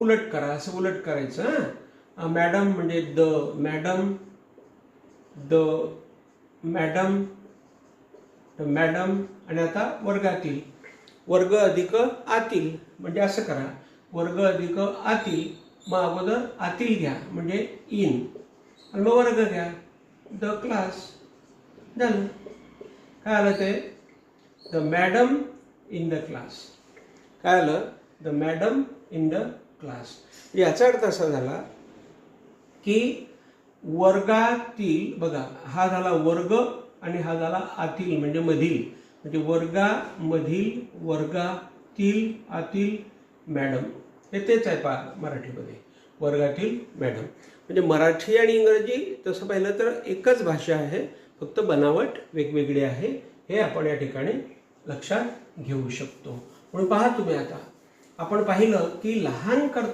उलट करा, असं उलट करायचं. मॅडम म्हणजे the madam, the madam, madam. आणि आता वर्गातील, वर्ग अधिक आतील म्हणजे असं करा, वर्ग अधिक आतील. मग अगोदर आतील घ्या म्हणजे इन, आणि मग वर्ग घ्या द क्लास. झालं. काय आलं ते? The madam in the class. काय आलं? The madam in the class. याचा अर्थ असा झाला की वर्गातील, बघा हा झाला वर्ग आणि हा झाला आतील म्हणजे मधील, म्हणजे वर्गामधील, वर्गातील, आतील मॅडम. हे तेच आहे पहा मराठीमध्ये, वर्गातील मॅडम. म्हणजे मराठी आणि इंग्रजी तसं पाहिलं तर एकच भाषा आहे, फक्त बनावट वेगवेगळी आहे. हे आपण या ठिकाणी लक्षात घेऊ शकतो. म्हणून पहा तुम्ही, आता आपण पाहिलं की लहान करता